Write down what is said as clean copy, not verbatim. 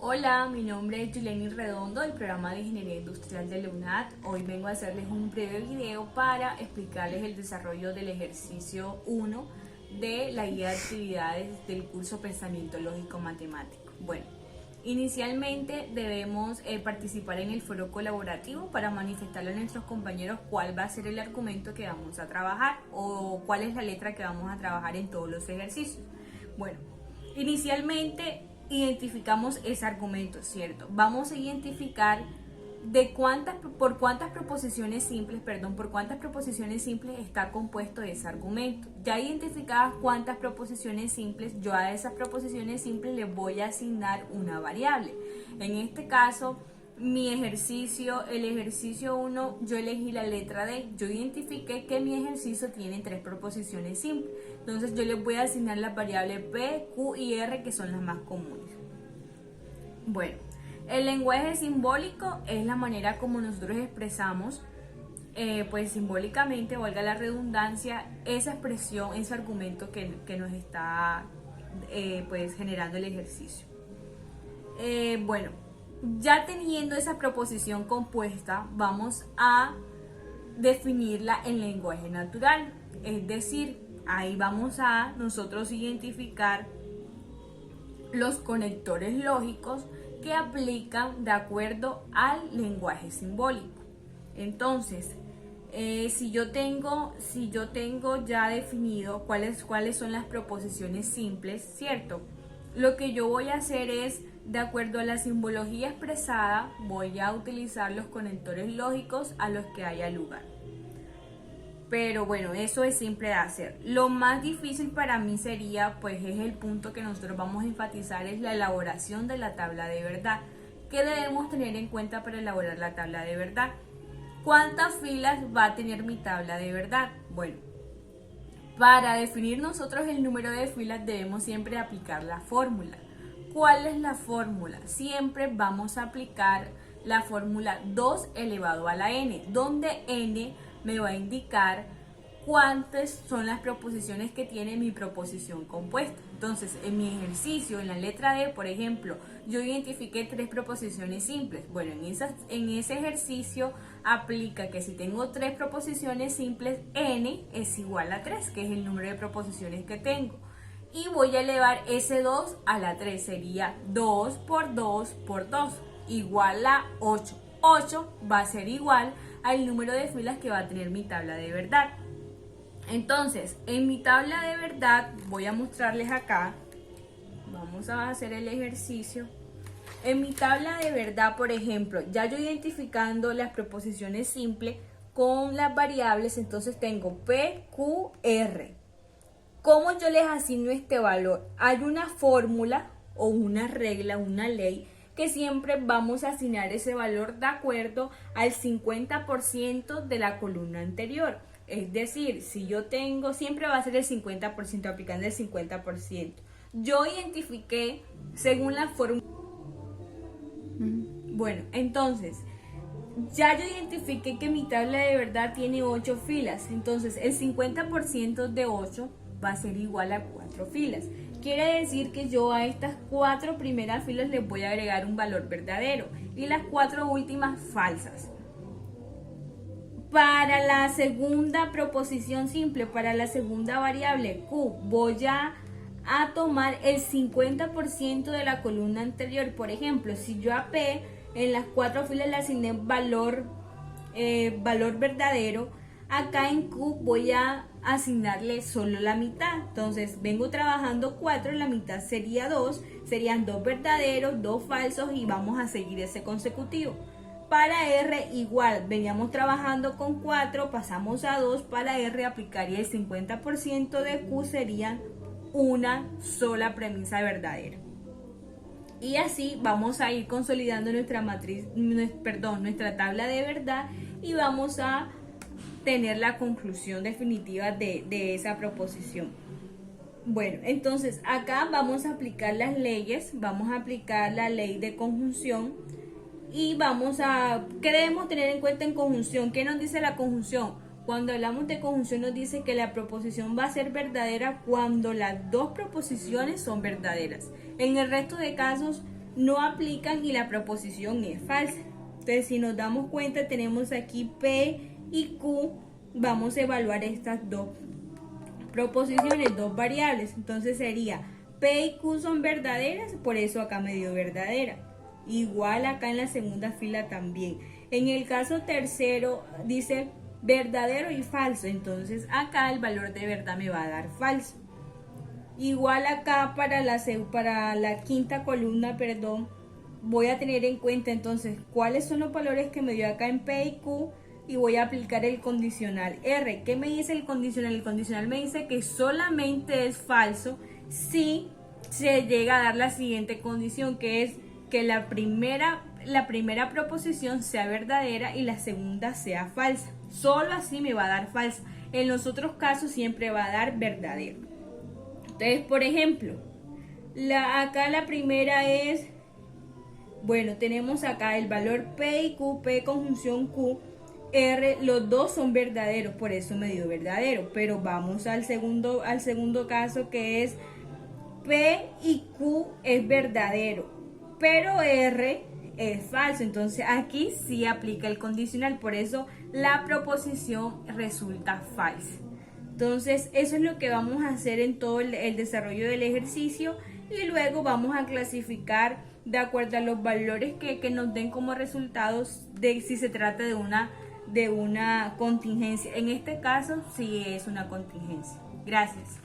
Hola, mi nombre es Yuleni Redondo del programa de Ingeniería Industrial de la UNAD. Hoy vengo a hacerles un breve video para explicarles el desarrollo del ejercicio 1 de la guía de actividades del curso Pensamiento Lógico Matemático. Bueno, inicialmente debemos participar en el foro colaborativo para manifestarle a nuestros compañeros cuál va a ser el argumento que vamos a trabajar o cuál es la letra que vamos a trabajar en todos los ejercicios. Bueno, inicialmente identificamos ese argumento, ¿cierto? Vamos a identificar por cuántas proposiciones simples está compuesto ese argumento. Ya identificadas cuántas proposiciones simples, yo a esas proposiciones simples les voy a asignar una variable. En este caso, el ejercicio 1, yo elegí la letra D. Yo identifiqué que mi ejercicio tiene 3 proposiciones simples. Entonces yo les voy a asignar las variables P, Q y R, que son las más comunes. Bueno, el lenguaje simbólico es la manera como nosotros expresamos, pues simbólicamente, valga la redundancia, esa expresión, ese argumento que nos está pues generando el ejercicio. Bueno, ya teniendo esa proposición compuesta, vamos a definirla en lenguaje natural. Es decir, ahí vamos a nosotros identificar los conectores lógicos que aplican de acuerdo al lenguaje simbólico. Entonces, si yo tengo ya definido cuáles son las proposiciones simples, ¿cierto? Lo que yo voy a hacer es, de acuerdo a la simbología expresada, voy a utilizar los conectores lógicos a los que haya lugar. Pero bueno, eso es simple de hacer. Lo más difícil para mí sería, pues es el punto que nosotros vamos a enfatizar, es la elaboración de la tabla de verdad. ¿Qué debemos tener en cuenta para elaborar la tabla de verdad? ¿Cuántas filas va a tener mi tabla de verdad? Bueno, para definir nosotros el número de filas debemos siempre aplicar la fórmula. ¿Cuál es la fórmula? Siempre vamos a aplicar la fórmula 2 elevado a la n, donde n me va a indicar cuántas son las proposiciones que tiene mi proposición compuesta. Entonces, en mi ejercicio, en la letra D, por ejemplo, yo identifiqué 3 proposiciones simples. Bueno, en ese ejercicio aplica que si tengo 3 proposiciones simples, n es igual a 3, que es el número de proposiciones que tengo. Y voy a elevar ese 2 a la 3, sería 2 por 2 por 2, igual a 8. 8 va a ser igual al número de filas que va a tener mi tabla de verdad. Entonces, en mi tabla de verdad, voy a mostrarles acá, vamos a hacer el ejercicio. En mi tabla de verdad, por ejemplo, ya yo identificando las proposiciones simples con las variables, entonces tengo P, Q, R. ¿Cómo yo les asigno este valor? Hay una fórmula o una regla, una ley, que siempre vamos a asignar ese valor de acuerdo al 50% de la columna anterior. Es decir, si yo tengo, siempre va a ser el 50%, aplicando el 50%. Yo identifiqué según la fórmula. Bueno, entonces, ya yo identifiqué que mi tabla de verdad tiene 8 filas. Entonces, el 50% de 8 va a ser igual a 4 filas. Quiere decir que yo a estas 4 primeras filas les voy a agregar un valor verdadero y las 4 últimas falsas. Para la segunda proposición simple, para la segunda variable Q, voy a tomar el 50% de la columna anterior. Por ejemplo, si yo a P en las 4 filas le asigné valor verdadero, acá en Q voy a asignarle solo la mitad. Entonces vengo trabajando 4, la mitad sería 2, serían 2 verdaderos, 2 falsos y vamos a seguir ese consecutivo. Para R igual, veníamos trabajando con 4, pasamos a 2, para R aplicaría el 50% de Q, serían una sola premisa verdadera. Y así vamos a ir consolidando nuestra tabla de verdad y vamos a tener la conclusión definitiva de esa proposición. Bueno, entonces acá vamos a aplicar las leyes, vamos a aplicar la ley de conjunción y ¿qué debemos tener en cuenta en conjunción? ¿Qué nos dice la conjunción? Cuando hablamos de conjunción nos dice que la proposición va a ser verdadera cuando las dos proposiciones son verdaderas. En el resto de casos no aplican y la proposición es falsa. Entonces, si nos damos cuenta, tenemos aquí P y Q. Vamos a evaluar estas dos proposiciones, dos variables. Entonces sería P y Q son verdaderas, por eso acá me dio verdadera. Igual acá en la segunda fila también. En el caso tercero dice verdadero y falso, entonces acá el valor de verdad me va a dar falso. Igual acá para la quinta columna, perdón, voy a tener en cuenta entonces cuáles son los valores que me dio acá en P y Q y voy a aplicar el condicional R. ¿Qué me dice el condicional? El condicional me dice que solamente es falso si se llega a dar la siguiente condición, que es que la primera proposición sea verdadera y la segunda sea falsa. Solo así me va a dar falsa. En los otros casos siempre va a dar verdadero. Entonces, por ejemplo, acá la primera es, bueno, tenemos acá el valor P y Q, P conjunción Q, R, los dos son verdaderos, por eso me dio verdadero. Pero vamos al segundo caso, que es P y Q es verdadero, pero R es falso. Entonces aquí sí aplica el condicional, por eso la proposición resulta falsa. Entonces eso es lo que vamos a hacer en todo el desarrollo del ejercicio, y luego vamos a clasificar de acuerdo a los valores que nos den como resultados de si se trata de una contingencia. En este caso sí es una contingencia. Gracias.